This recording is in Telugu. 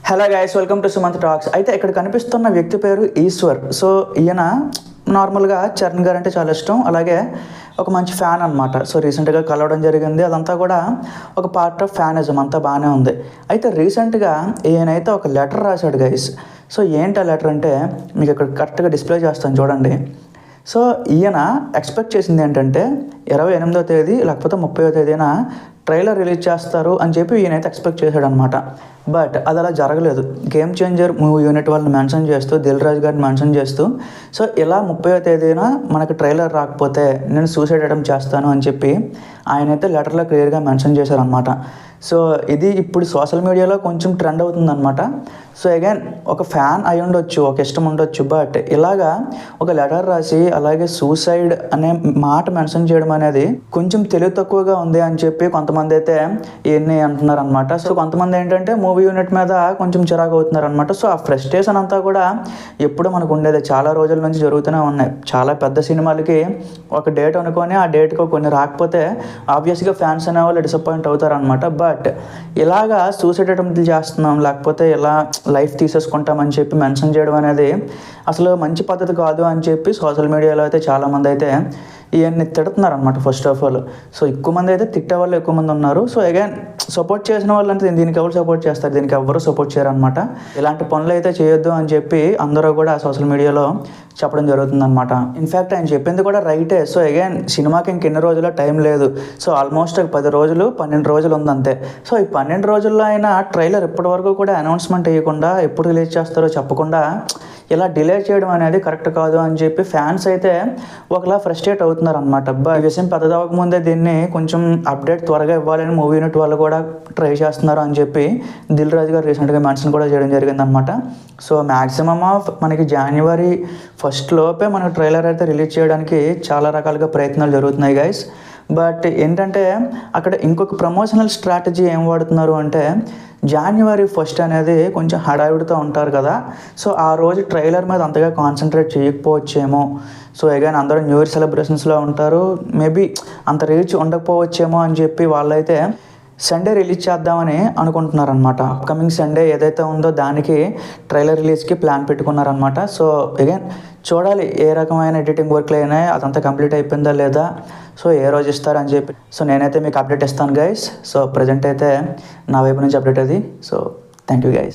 Hello guys, welcome to Sumanth talks. అయితే ఇక్కడ కనిపిస్తున్న వ్యక్తి పేరు ఈశ్వర్. సో ఈయన నార్మల్గా చరణ్ గారు అంటే చాలా ఇష్టం, అలాగే ఒక మంచి ఫ్యాన్ అనమాట. సో రీసెంట్గా కలవడం జరిగింది. అదంతా కూడా ఒక పార్ట్ ఆఫ్ ఫ్యానిజం, అంతా బాగానే ఉంది. అయితే రీసెంట్గా ఈయనైతే ఒక లెటర్ రాశాడు గైస్. సో ఏంటి ఆ లెటర్ అంటే మీకు ఇక్కడ కరెక్ట్గా డిస్ప్లే చేస్తాను చూడండి. సో ఈయన ఎక్స్పెక్ట్ చేసింది ఏంటంటే 28వ తేదీ లేకపోతే 30వ తేదీన ట్రైలర్ రిలీజ్ చేస్తారు అని చెప్పి ఈయనైతే ఎక్స్పెక్ట్ చేశాడు అనమాట. బట్ అది అలా జరగలేదు. గేమ్ చేంజర్ మూవీ యూనిట్ వాళ్ళని మెన్షన్ చేస్తూ, దిల్ రాజు గారిని మెన్షన్ చేస్తూ, సో ఇలా 30వ తేదీన మనకు ట్రైలర్ రాకపోతే నేను సూసైడ్ అటెంప్ట్ చేస్తాను అని చెప్పి ఆయనైతే లెటర్లో క్లియర్గా మెన్షన్ చేశారనమాట. సో ఇది ఇప్పుడు సోషల్ మీడియాలో కొంచెం ట్రెండ్ అవుతుందన్నమాట. సో అగైన్ ఒక ఫ్యాన్ అయి ఉండొచ్చు, ఒక ఇష్టం ఉండొచ్చు, బట్ ఇలాగా ఒక లెటర్ రాసి అలాగే సూసైడ్ అనే మాట మెన్షన్ చేయడం అనేది కొంచెం తెలివి తక్కువగా ఉంది అని చెప్పి కొంతమంది అయితే ఇవన్నీ అంటున్నారు అనమాట. సో కొంతమంది ఏంటంటే మూవీ యూనిట్ మీద కొంచెం చిరాకు అవుతున్నారు అనమాట. సో ఆ ఫ్రస్ట్రేషన్ అంతా కూడా ఎప్పుడు మనకు ఉండేది, చాలా రోజుల నుంచి జరుగుతూనే ఉన్నాయి. చాలా పెద్ద సినిమాలకి ఒక డేట్ అనుకొని ఆ డేట్కి కొన్ని రాకపోతే ఆబ్వియస్గా ఫ్యాన్స్ అనేవాళ్ళు డిసప్పాయింట్ అవుతారు అనమాట. బట్ ఇలాగా సూసైడ్ అటెంప్ట్లు చేస్తున్నాం, లేకపోతే ఇలా లైఫ్ తీసేసుకుంటామని చెప్పి మెన్షన్ చేయడం అనేది అసలు మంచి పద్ధతి కాదు అని చెప్పి సోషల్ మీడియాలో అయితే చాలామంది అయితే ఇవన్నీ తిడుతున్నారు అనమాట. ఫస్ట్ ఆఫ్ ఆల్ సో ఎక్కువ మంది అయితే తిట్టే వాళ్ళు ఎక్కువ మంది ఉన్నారు. సో అగైన్ సపోర్ట్ చేసిన వాళ్ళు అంటే దీనికి ఎవరు సపోర్ట్ చేస్తారు, దీనికి ఎవరు సపోర్ట్ చేయరు అనమాట. ఇలాంటి పనులు అయితే చేయొద్దు అని చెప్పి అందరూ కూడా సోషల్ మీడియాలో చెప్పడం జరుగుతుంది అనమాట. ఇన్ఫ్యాక్ట్ ఆయన చెప్పింది కూడా రైటే. సో అగైన్ సినిమాకి ఇంకెన్ని రోజుల్లో టైం లేదు. సో ఆల్మోస్ట్ 10 రోజులు 12 రోజులు ఉంది అంతే. సో ఈ 12 రోజుల్లో అయినా ట్రైలర్ ఇప్పటి వరకు కూడా అనౌన్స్మెంట్ వేయకుండా, ఎప్పుడు రిలీజ్ చేస్తారో చెప్పకుండా ఇలా డిలే చేయడం అనేది కరెక్ట్ కాదు అని చెప్పి ఫ్యాన్స్ అయితే ఒకలా ఫ్రస్ట్రేట్ అవుతున్నారు అనమాట. ఈ విషయం పెద్దదవ్వకముందే దీన్ని కొంచెం అప్డేట్ త్వరగా ఇవ్వాలని మూవీ యూనిట్ వాళ్ళు కూడా ట్రై చేస్తున్నారు అని చెప్పి దిల్ రాజు గారు రీసెంట్గా మెన్షన్ కూడా చేయడం జరిగిందనమాట. సో మ్యాక్సిమమ్ ఆఫ్ మనకి జనవరి 1 లోపే మనకు ట్రైలర్ అయితే రిలీజ్ చేయడానికి చాలా రకాలుగా ప్రయత్నాలు జరుగుతున్నాయి గైస్. బట్ ఏంటంటే అక్కడ ఇంకొక ప్రమోషనల్ స్ట్రాటజీ ఏం వాడుతున్నారు అంటే జనవరి 1 అనేది కొంచెం హడావిడితో ఉంటారు కదా. సో ఆ రోజు ట్రైలర్ మీద అంతగా కాన్సన్ట్రేట్ చేయకపోవచ్చేమో. సో అగైన్ అందరూ న్యూ ఇయర్ సెలబ్రేషన్స్లో ఉంటారు, మేబీ అంత రీచ్ ఉండకపోవచ్చేమో అని చెప్పి వాళ్ళైతే సండే రిలీజ్ చేద్దామని అనుకుంటున్నారనమాట. అప్కమింగ్ సండే ఏదైతే ఉందో దానికి ట్రైలర్ రిలీజ్కి ప్లాన్ పెట్టుకున్నారనమాట. సో అగైన్ చూడాలి ఏ రకమైన ఎడిటింగ్ వర్క్లు అయినాయి, అదంతా కంప్లీట్ అయిపోయిందా లేదా, సో ఏ రోజు ఇస్తారని చెప్పి. సో నేనైతే మీకు అప్డేట్ ఇస్తాను గైస్. సో ప్రజెంట్ అయితే నా వైపు నుంచి అప్డేట్ అది. So thank you guys.